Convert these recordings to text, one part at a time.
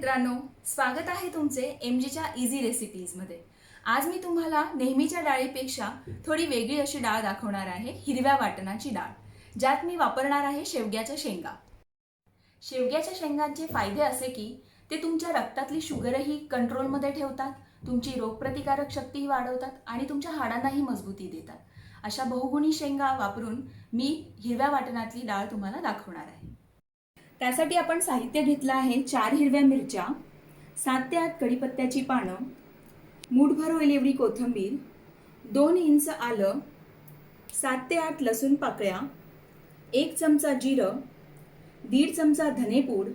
मित्रांनो, स्वागत आहे तुमचे एमजीच्या इझी रेसिपीजमध्ये। आज मी तुम्हाला नेहमीच्या डाळीपेक्षा थोडी वेगळी अशी डाळ दाखवणार आहे, हिरव्या वाटणाची डाळ, ज्यात मी वापरणार आहे शेवग्याच्या शेंगा। शेवग्याच्या शेंगांचे फायदे असे की ते तुमच्या रक्तातली शुगरही कंट्रोलमध्ये ठेवतात, तुमची रोगप्रतिकारक शक्तीही वाढवतात आणि तुमच्या हाडांनाही मजबूती देतात। अशा बहुगुणी शेंगा वापरून मी हिरव्या वाटणातली डाळ तुम्हाला दाखवणार आहे। त्यासाठी आपण साहित्य घेतलं आहे 4 हिरव्या मिरच्या, 7 ते 8 कढीपत्त्याची पानं, मूठभर होईल एवढी कोथिंबीर, 2 इंच आलं, 7 ते 8 लसूण पाकळ्या, 1 चमचा जिरं, 1.5 चमचा धनेपूड,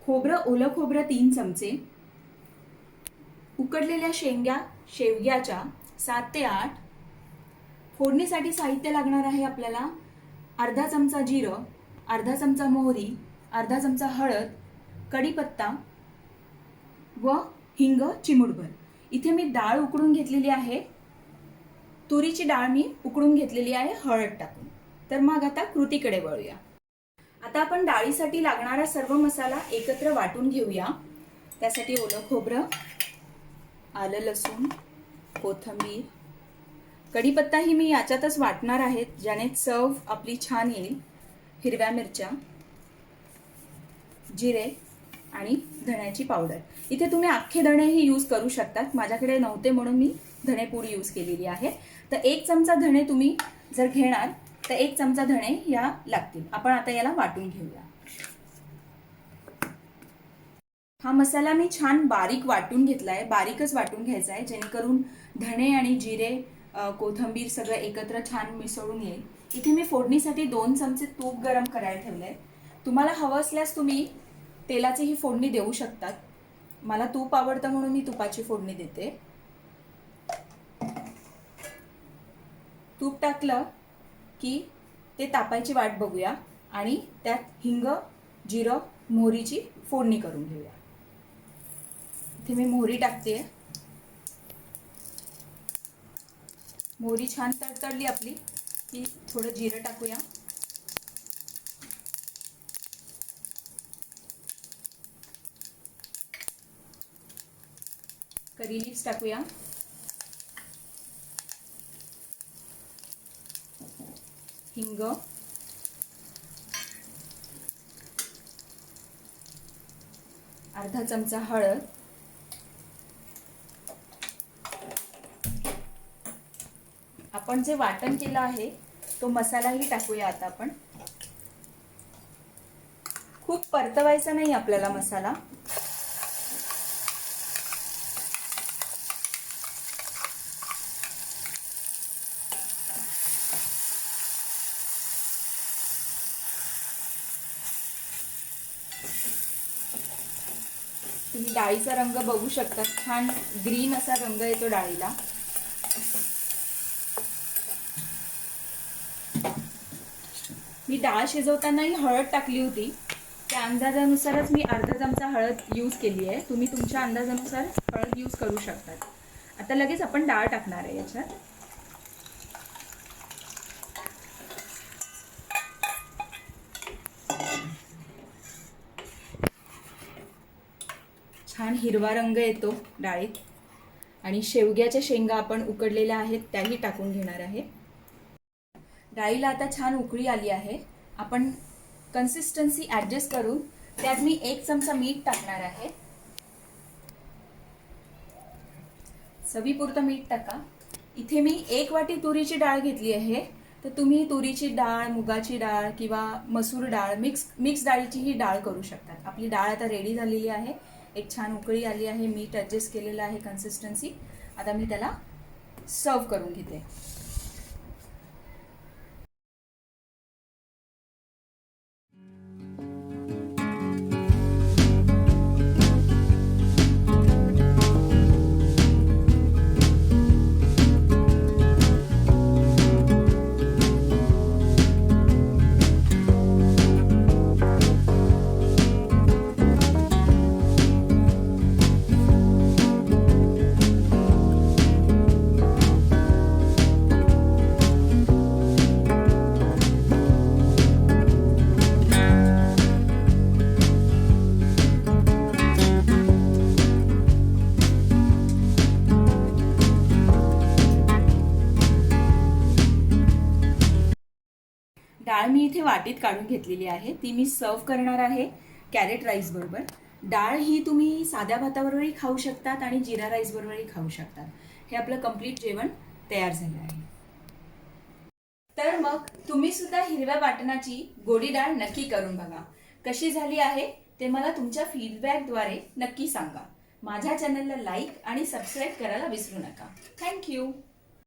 खोबरं ओलं खोबरं 3 चमचे, उकडलेल्या शेवग्याच्या 7 ते 8, फोडणीसाठी साहित्य लागणार आहे आपल्याला अर्धा चमचा जिरं, अर्धा चमचा मोहरी, अर्धा चमचा हळद, कढीपत्ता व हिंग चिमूटभर। इथे मी डाळ उकडून घेतलेली आहे, तुरीची डाळ मी उकडून घेतलेली आहे हळद टाकून। तर मग आता कृतीकडे वळूया। आता आपण डाळीसाठी लागणारा सर्व मसाला एकत्र वाटून घेऊया। त्यासाठी ओलं खोबरं, आलं लसूण, कोथिंबीर, कढीपत्ताही मी याच्यातच वाटणार आहे, ज्याने चव आपली छान येईल, हिरव्या मिरच्या, जिरे आणि धण्याची पावडर। इथे तुम्ही अख्खे धणेही यूज करू शकतात, माझ्याकडे नव्हते म्हणून मी धणेपूड यूज केलेली आहे। तर 1 चमचा धणे तुम्ही जर घेणार तर 1 चमचा धणे या लागतील। आपण आता याला वाटून घेऊया। हा मसाला मी छान बारीक वाटून घेतलाय, बारीकच वाटून घ्यायचा आहे, जेणेकरून धणे आणि जिरे कोथिंबीर सगळं एकत्र छान मिसळून येईल। इथे मी फोडणीसाठी 2 चमचे तूप गरम करायला ठेवलंय। तुम्हाला हवं असल्यास तुम्ही तेलाचीही फोडणी देऊ शकतात, मला तूप आवडतं म्हणून मी तुपाची फोडणी देते। तूप टाकलं की ते तापायची वाट बघूया आणि त्यात हिंग, जिरं, मोहरीची फोडणी करून घेऊया। इथे मी मोहरी टाकते। मोहरी छान तडतडली आपली की थोडं जिरं टाकूया, करी लीव्स टाकूया, हिंग, अर्धा चमचा हळद, आपण जे वाटण केलं आहे तो मसालाही टाकूया। आता आपण खूप परतवायचा नाही आपल्याला मसाला, तुम्ही डाळीचा रंग बघू शकता, छान ग्रीन असा रंग येतो डाळीला। मी डाळ शिजवतानाही हळद टाकली होती, त्या अंदाजानुसारच मी अर्धा चमचा हळद यूज केली आहे, तुम्ही तुमच्या अंदाजानुसार हळद यूज करू शकतात। आता लगेच आपण डाळ टाकणार आहे याच्यात। छान हिरवा रंग येतो डाळीत आणि शेवग्याच्या शेंगा आपण उकडलेल्या आहेत त्याही टाकून घेणार आहे। डाळीला आता छान उकळी आली आहे, आपण कन्सिस्टन्सी ॲडजस्ट करून त्यात मी 1 चमचा मीठ टाकणार आहे। चवीपुरतं मीठ टाका। इथे मी 1 वाटी तुरीची डाळ घेतली आहे, तर तुम्ही तुरीची डाळ, मुगाची डाळ किंवा मसूर डाळ मिक्स डाळीचीही डाळ करू शकतात। आपली डाळ आता रेडी झालेली आहे, एक छान उकळी आली आहे, मीठ ॲडजस्ट केलेलं आहे कन्सिस्टन्सी। आता मी त्याला सर्व करून घेते। इथे वाटीत काढून घेतलेली आहे, ती मी सर्व करणार आहे कॅरेट राईस बरोबर. डाळ ही तुम्ही साध्या भाताबरोबरही खाऊ शकतात आणि जिरा राईस बरोबरही खाऊ शकतात. हे आपलं कम्प्लीट जेवण तयार झालं आहे. तर मग तुम्ही सुद्धा हिरव्या वाटणाची गोडी डाळ नक्की करून बघा. कशी झाली आहे ते मला तुमच्या फीडबॅकद्वारे नक्की सांगा. माझ्या चॅनलला लाईक आणि सबस्क्राईब करायला विसरू नका. थँक्यू.